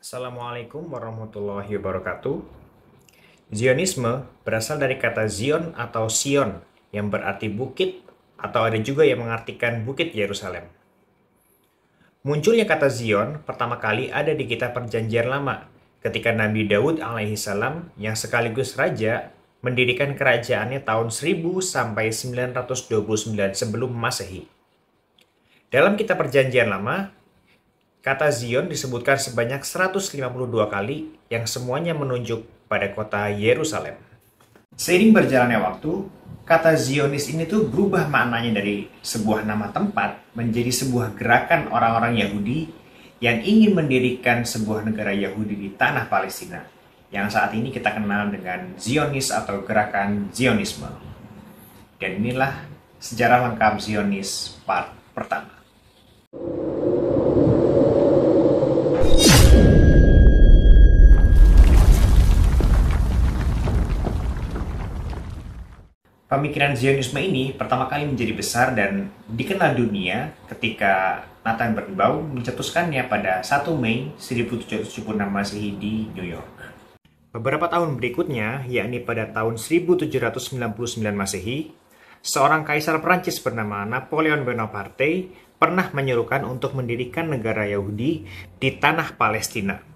Assalamualaikum warahmatullahi wabarakatuh. Zionisme berasal dari kata Zion atau Sion yang berarti bukit atau ada juga yang mengartikan bukit Yerusalem. Munculnya kata Zion pertama kali ada di kitab Perjanjian Lama ketika Nabi Daud alaihissalam yang sekaligus raja mendirikan kerajaannya tahun 1000 sampai 929 sebelum Masehi. Dalam kitab Perjanjian Lama, kata Zion disebutkan sebanyak 152 kali yang semuanya menunjuk pada kota Yerusalem. Seiring berjalannya waktu, kata Zionis ini tuh berubah maknanya dari sebuah nama tempat menjadi sebuah gerakan orang-orang Yahudi yang ingin mendirikan sebuah negara Yahudi di tanah Palestina, yang saat ini kita kenal dengan Zionis atau gerakan Zionisme. Dan inilah sejarah lengkap Zionis part pertama. Pemikiran Zionisme ini pertama kali menjadi besar dan dikenal dunia ketika Nathan Birnbaum mencetuskannya pada 1 Mei 1776 Masehi di New York. Beberapa tahun berikutnya, yakni pada tahun 1799 Masehi, seorang kaisar Prancis bernama Napoleon Bonaparte pernah menyerukan untuk mendirikan negara Yahudi di tanah Palestina.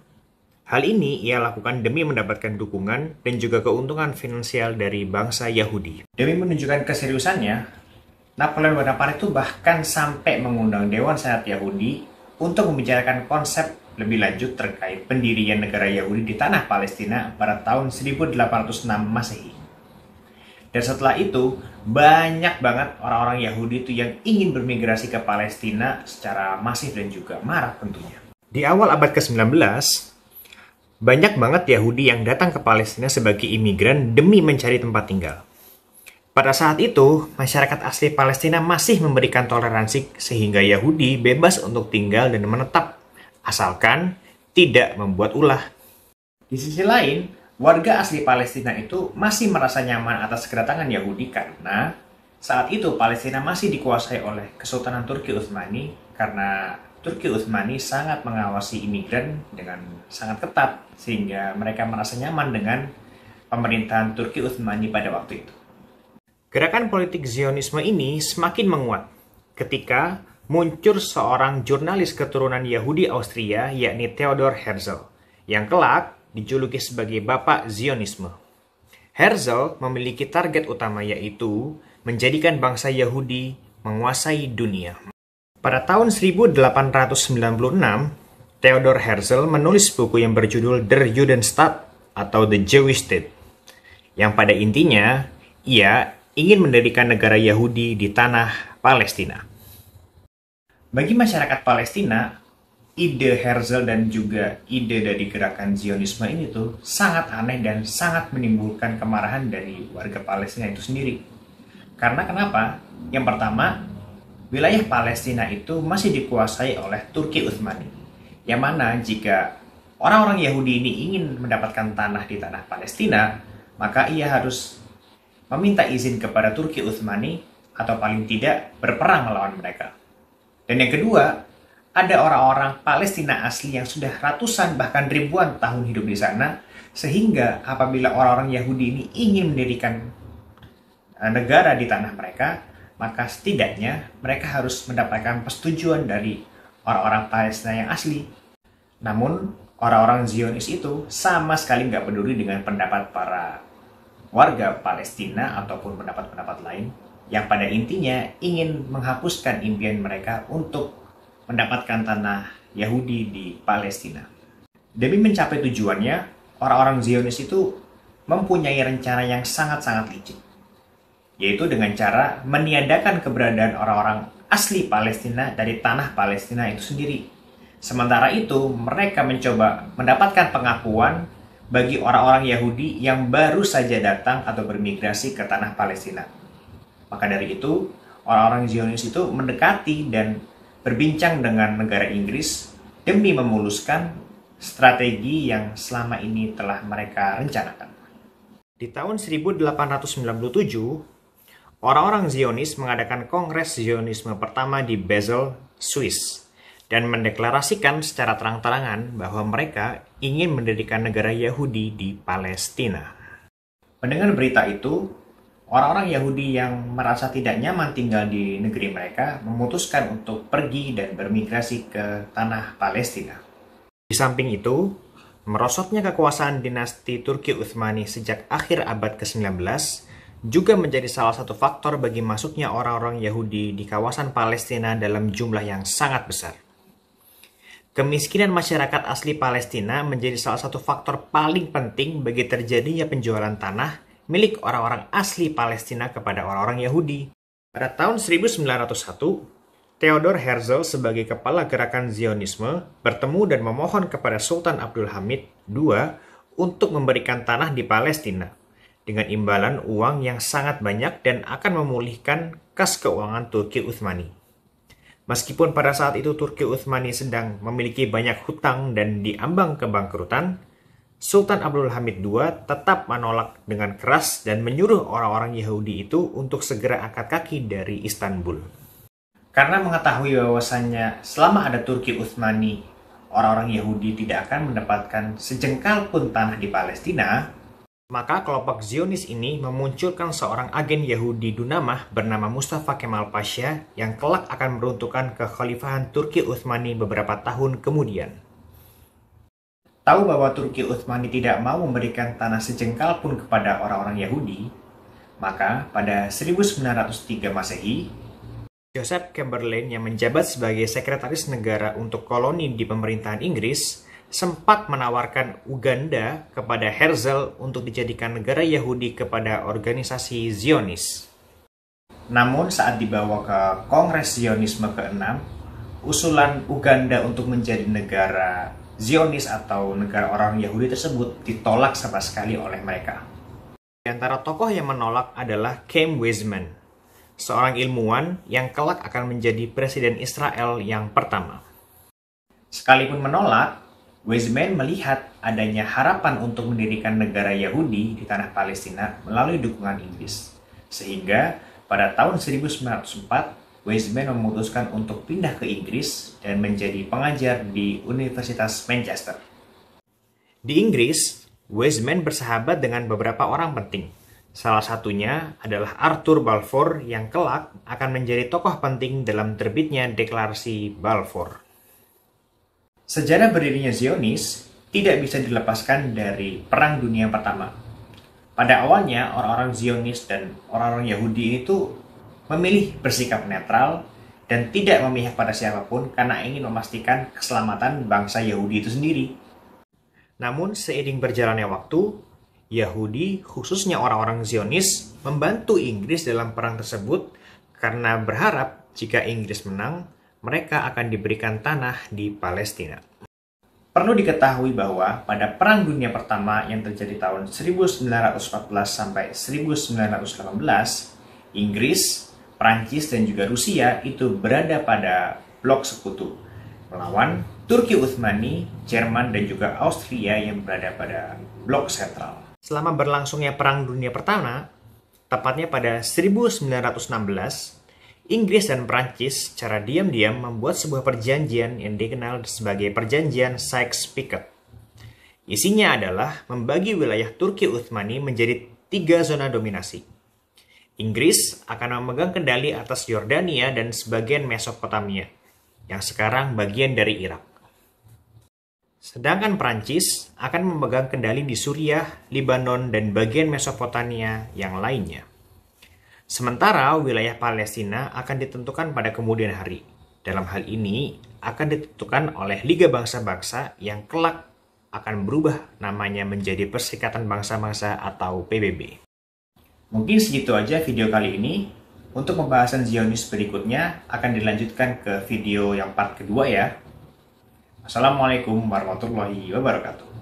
Hal ini ia lakukan demi mendapatkan dukungan dan juga keuntungan finansial dari bangsa Yahudi. Demi menunjukkan keseriusannya, Napoleon Bonaparte itu bahkan sampai mengundang Dewan Senat Yahudi untuk membicarakan konsep lebih lanjut terkait pendirian negara Yahudi di tanah Palestina pada tahun 1806 Masehi. Dan setelah itu, banyak banget orang-orang Yahudi itu yang ingin bermigrasi ke Palestina secara masif dan juga marak tentunya. Di awal abad ke-19, banyak banget Yahudi yang datang ke Palestina sebagai imigran demi mencari tempat tinggal. Pada saat itu, masyarakat asli Palestina masih memberikan toleransi sehingga Yahudi bebas untuk tinggal dan menetap, asalkan tidak membuat ulah. Di sisi lain, warga asli Palestina itu masih merasa nyaman atas kedatangan Yahudi karena saat itu Palestina masih dikuasai oleh Kesultanan Turki Utsmani karena Turki Utsmani sangat mengawasi imigran dengan sangat ketat, sehingga mereka merasa nyaman dengan pemerintahan Turki Utsmani pada waktu itu. Gerakan politik Zionisme ini semakin menguat ketika muncul seorang jurnalis keturunan Yahudi Austria, yakni Theodor Herzl, yang kelak dijuluki sebagai Bapak Zionisme. Herzl memiliki target utama yaitu menjadikan bangsa Yahudi menguasai dunia. Pada tahun 1896, Theodor Herzl menulis buku yang berjudul Der Judenstaat atau The Jewish State, yang pada intinya ia ingin mendirikan negara Yahudi di tanah Palestina. Bagi masyarakat Palestina, ide Herzl dan juga ide dari gerakan Zionisme ini tuh sangat aneh dan sangat menimbulkan kemarahan dari warga Palestina itu sendiri. Karena kenapa? Yang pertama, wilayah Palestina itu masih dikuasai oleh Turki Utsmani, yang mana jika orang-orang Yahudi ini ingin mendapatkan tanah di tanah Palestina, maka ia harus meminta izin kepada Turki Utsmani atau paling tidak berperang melawan mereka. Dan yang kedua, ada orang-orang Palestina asli yang sudah ratusan bahkan ribuan tahun hidup di sana, sehingga apabila orang-orang Yahudi ini ingin mendirikan negara di tanah mereka, maka setidaknya mereka harus mendapatkan persetujuan dari orang-orang Palestina yang asli. Namun, orang-orang Zionis itu sama sekali nggak peduli dengan pendapat para warga Palestina ataupun pendapat-pendapat lain yang pada intinya ingin menghapuskan impian mereka untuk mendapatkan tanah Yahudi di Palestina. Demi mencapai tujuannya, orang-orang Zionis itu mempunyai rencana yang sangat-sangat licik, yaitu dengan cara meniadakan keberadaan orang-orang asli Palestina dari tanah Palestina itu sendiri. Sementara itu, mereka mencoba mendapatkan pengakuan bagi orang-orang Yahudi yang baru saja datang atau bermigrasi ke tanah Palestina. Maka dari itu, orang-orang Zionis itu mendekati dan berbincang dengan negara Inggris demi memuluskan strategi yang selama ini telah mereka rencanakan. Di tahun 1897, orang-orang Zionis mengadakan Kongres Zionisme pertama di Basel, Swiss. dan mendeklarasikan secara terang-terangan bahwa mereka ingin mendirikan negara Yahudi di Palestina. Mendengar berita itu, orang-orang Yahudi yang merasa tidak nyaman tinggal di negeri mereka memutuskan untuk pergi dan bermigrasi ke tanah Palestina. Di samping itu, merosotnya kekuasaan dinasti Turki Utsmani sejak akhir abad ke-19 juga menjadi salah satu faktor bagi masuknya orang-orang Yahudi di kawasan Palestina dalam jumlah yang sangat besar. Kemiskinan masyarakat asli Palestina menjadi salah satu faktor paling penting bagi terjadinya penjualan tanah milik orang-orang asli Palestina kepada orang-orang Yahudi. Pada tahun 1901, Theodor Herzl sebagai kepala gerakan Zionisme bertemu dan memohon kepada Sultan Abdul Hamid II untuk memberikan tanah di Palestina dengan imbalan uang yang sangat banyak dan akan memulihkan kas keuangan Turki Utsmani. Meskipun pada saat itu Turki Utsmani sedang memiliki banyak hutang dan diambang kebangkrutan, Sultan Abdul Hamid II tetap menolak dengan keras dan menyuruh orang-orang Yahudi itu untuk segera angkat kaki dari Istanbul. Karena mengetahui bahwasannya selama ada Turki Utsmani, orang-orang Yahudi tidak akan mendapatkan sejengkal pun tanah di Palestina, maka kelompok Zionis ini memunculkan seorang agen Yahudi Dunamah bernama Mustafa Kemal Pasha yang kelak akan meruntuhkan kekhalifahan Turki Utsmani beberapa tahun kemudian. Tahu bahwa Turki Utsmani tidak mau memberikan tanah sejengkal pun kepada orang-orang Yahudi, maka pada 1903 Masehi, Joseph Chamberlain yang menjabat sebagai sekretaris negara untuk koloni di pemerintahan Inggris sempat menawarkan Uganda kepada Herzl untuk dijadikan negara Yahudi kepada organisasi Zionis. Namun saat dibawa ke Kongres Zionisme ke-6, usulan Uganda untuk menjadi negara Zionis atau negara orang Yahudi tersebut ditolak sama sekali oleh mereka. Di antara tokoh yang menolak adalah Chaim Weizmann, seorang ilmuwan yang kelak akan menjadi presiden Israel yang pertama. Sekalipun menolak, Weizmann melihat adanya harapan untuk mendirikan negara Yahudi di tanah Palestina melalui dukungan Inggris. Sehingga pada tahun 1904, Weizmann memutuskan untuk pindah ke Inggris dan menjadi pengajar di Universitas Manchester. Di Inggris, Weizmann bersahabat dengan beberapa orang penting. Salah satunya adalah Arthur Balfour yang kelak akan menjadi tokoh penting dalam terbitnya Deklarasi Balfour. Sejarah berdirinya Zionis tidak bisa dilepaskan dari Perang Dunia Pertama. Pada awalnya, orang-orang Zionis dan orang-orang Yahudi itu memilih bersikap netral dan tidak memihak pada siapapun karena ingin memastikan keselamatan bangsa Yahudi itu sendiri. Namun, seiring berjalannya waktu, Yahudi, khususnya orang-orang Zionis, membantu Inggris dalam perang tersebut karena berharap jika Inggris menang, mereka akan diberikan tanah di Palestina. Perlu diketahui bahwa pada Perang Dunia Pertama yang terjadi tahun 1914 sampai 1918, Inggris, Prancis, dan juga Rusia itu berada pada blok sekutu, melawan Turki Utsmani, Jerman, dan juga Austria yang berada pada blok sentral. Selama berlangsungnya Perang Dunia Pertama, tepatnya pada 1916, Inggris dan Prancis secara diam-diam membuat sebuah perjanjian yang dikenal sebagai Perjanjian Sykes-Picot. Isinya adalah membagi wilayah Turki Utsmani menjadi 3 zona dominasi. Inggris akan memegang kendali atas Yordania dan sebagian Mesopotamia, yang sekarang bagian dari Irak. Sedangkan Prancis akan memegang kendali di Suriah, Lebanon, dan bagian Mesopotamia yang lainnya. Sementara wilayah Palestina akan ditentukan pada kemudian hari. Dalam hal ini akan ditentukan oleh Liga Bangsa-Bangsa yang kelak akan berubah namanya menjadi Perserikatan Bangsa-Bangsa atau PBB. Mungkin segitu aja video kali ini. Untuk pembahasan Zionis berikutnya akan dilanjutkan ke video yang part kedua ya. Assalamualaikum warahmatullahi wabarakatuh.